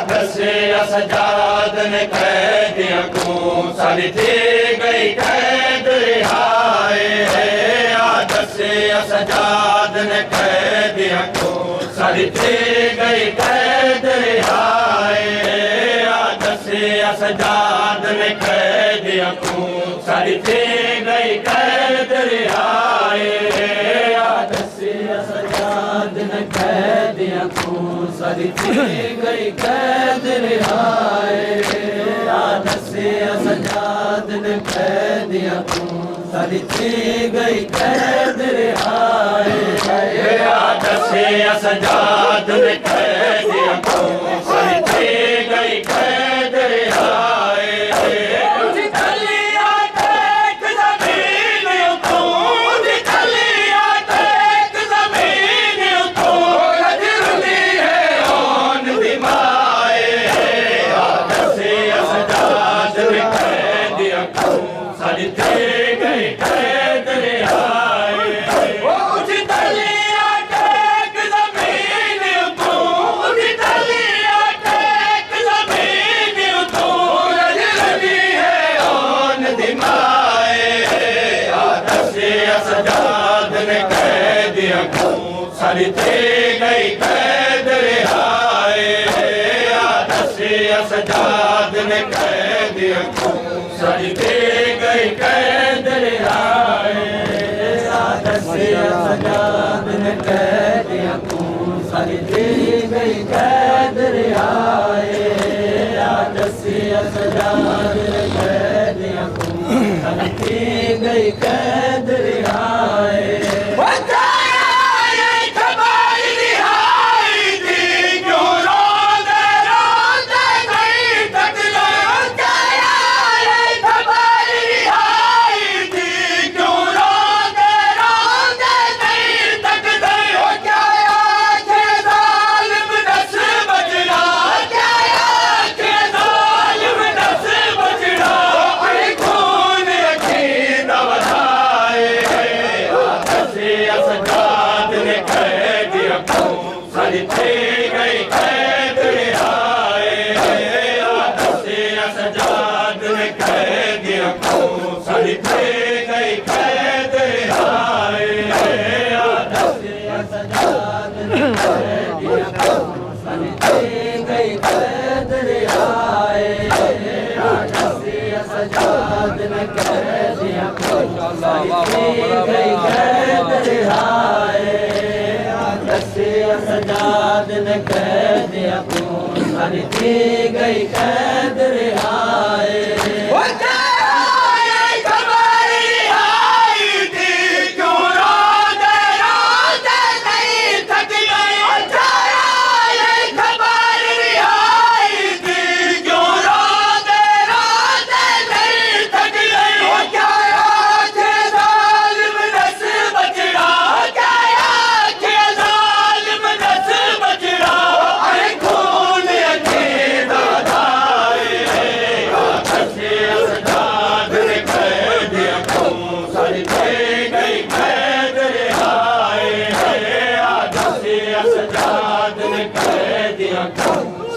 दसे सजाद ने कैदियों को सारी थी गई कैद रिहाए। दसे सजाद ने कैदियों को सारी थी गई कैद रिहाए। दसे सजाद ने कैदियों को सारी थी गई कैद रिहाए। दसे सजाद ने कैदियों को सारी थी गई कैद रिहाए। दसे सजाद ने कैदियों को सारी थी गई कैद रिहाए। दसे सजाद ने कैदियों को सारी थी गई कैद रिहाए। सारी थी गई कैद रिहाए। दसे सजाद ने कैदियों को सारी थी गई कैद रिहाए। दसे सजाद ने कैदियों को सारी थी गई कैद रिहाए। दसे सजाद ने कैदियों को सारी थी गई कैद रिहाए। सारी थी गई कैद रिहाए। दसे सजाद ने कैदियों को सारी थी गई कैद रिहाए। दसे सजाद ने कैदियों को सारी थी गई कैद रिहाए। दसे सजाद ने कैदियों को सारी थी गई कैद रिहाए। दसे सजाद ने कैदियों को सारी थी गई कैद रिहाए।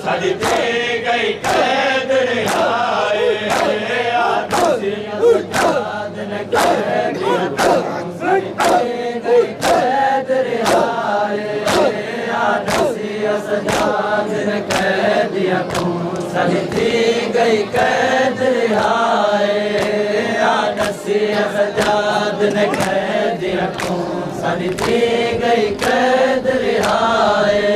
सारी थी गई कैद रिहाए। दसे सजाद ने कैदियों को सारी थी गई कैद रिहाए। दसे सजाद ने कैदियों को सारी थी गई कैद रिहाए। दसे सजाद ने कैदियों को सारी थी गई कैद रिहाए।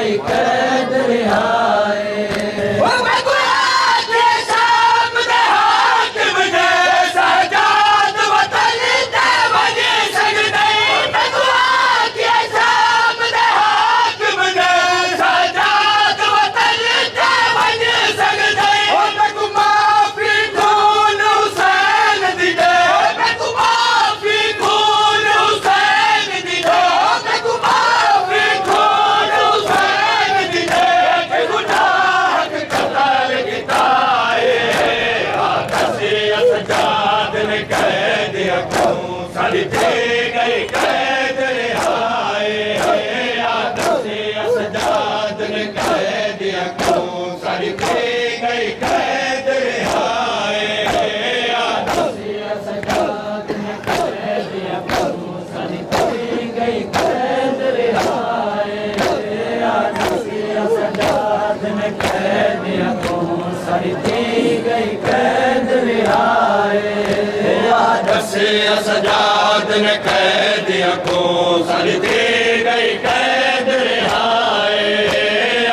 गई कैद रिहाए सारी दे गई कैद रिहाए आदम से सजाद ने कैद अखों सारी दे गई कैद रिहाए आदम से सजाद ने कैद अखों सारी दे गई कैद रिहाए आदम से सजाद ने कैद अखों सारी दे गई कैद रिहाए से सजाद ने कैद अखों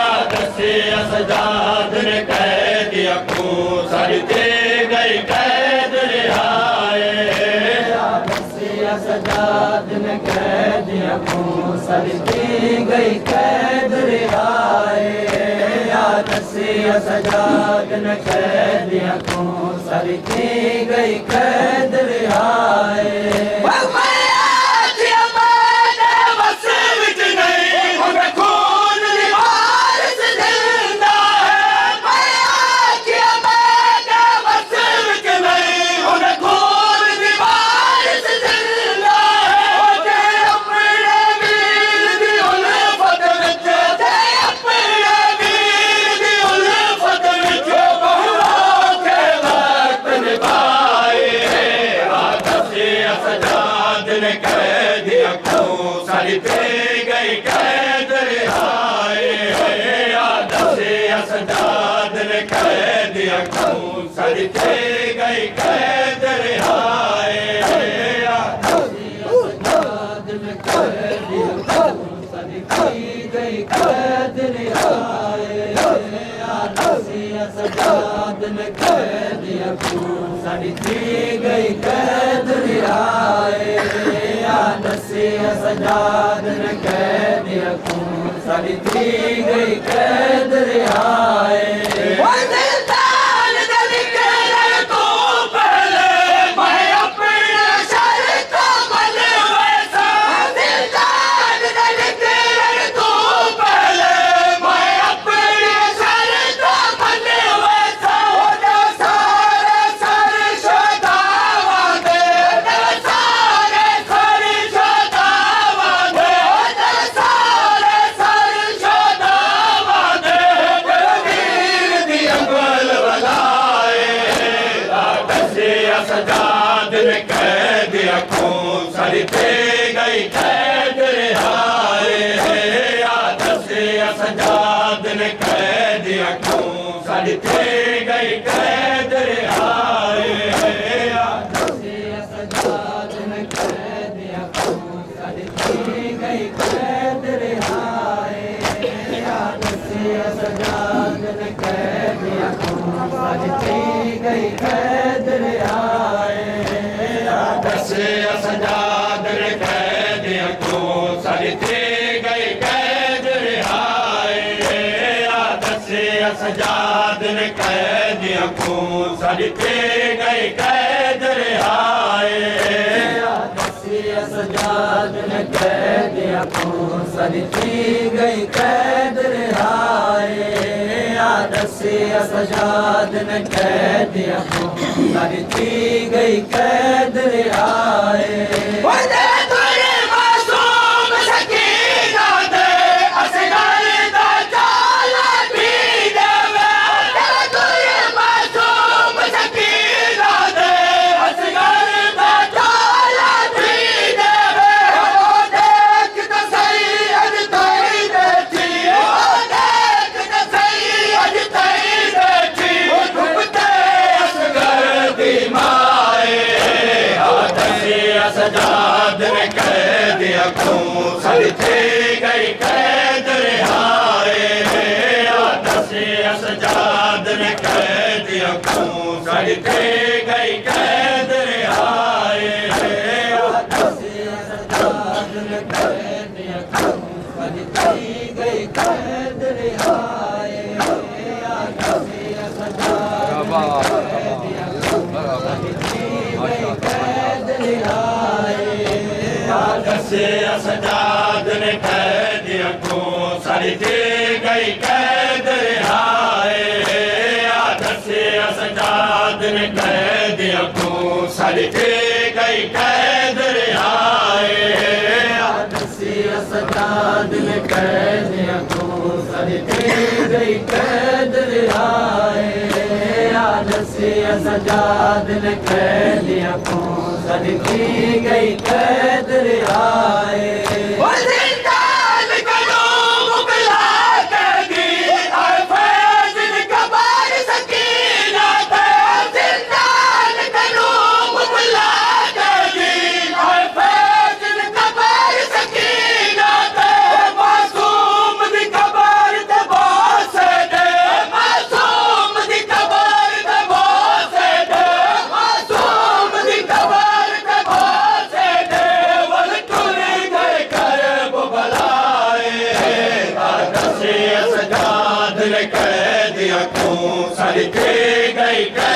सारी दे गई कैद रिहाए आदत से सजाद ने कैद अखों सारी दे गई कैद रिहाए आदत से सजाद ने कैद अखों सारी दे गई कैद रिहाए आदत से सजाद ने कैद अखों सारी दे गई कैद रिहाए कैद अखों सारी दे गई कैद रिहाए आदम से सजाद ने कैद अखों सारी दे गई कैद रिहाए आदम से सजाद ने कैद अखों सारी दे गई कैद रिहाए आदम से सजाद ने कैद अखों सारी दे गई कैद रिहाए आदत से सजाद ने कैद अखों सारी दे गई कैद रिहाए सजाद ने कैद अखों सारी दे गई कैद रिहाए आदत से सजाद ने कैद अखों सारी दे गई कैद रिहाए आदत से सजाद ने कैद अखों सारी दे गई कैद रिहाए आदत से सजाद ने कैद अखों सारी दे गई कैद रिहाए से सजाद ने कैद अखों सारी दे गई कैद रिहाए आदत से सजाद ने कैद अखों सारी दे गई कैद रिहाए आदत से सजाद ने कैद अखों सारी दे गई कैद रिहाए आदत से सजाद ने कैद अखों सारी दे गई कैद रिहाए सजाद सारी ते गई कैद रिहाए दसे सजाद ने कैद अखों सारी ते गई कैद रिहाए दसे सजाद ने कैद अखों सारी ते गई कैद रिहाए दसे सजाद ने कैद अखों सारी ते गई कैद रिहाए दसे सजाद ने कैद अखों सारी ते गई कैद रिहाए कैद अखों सारी ते गई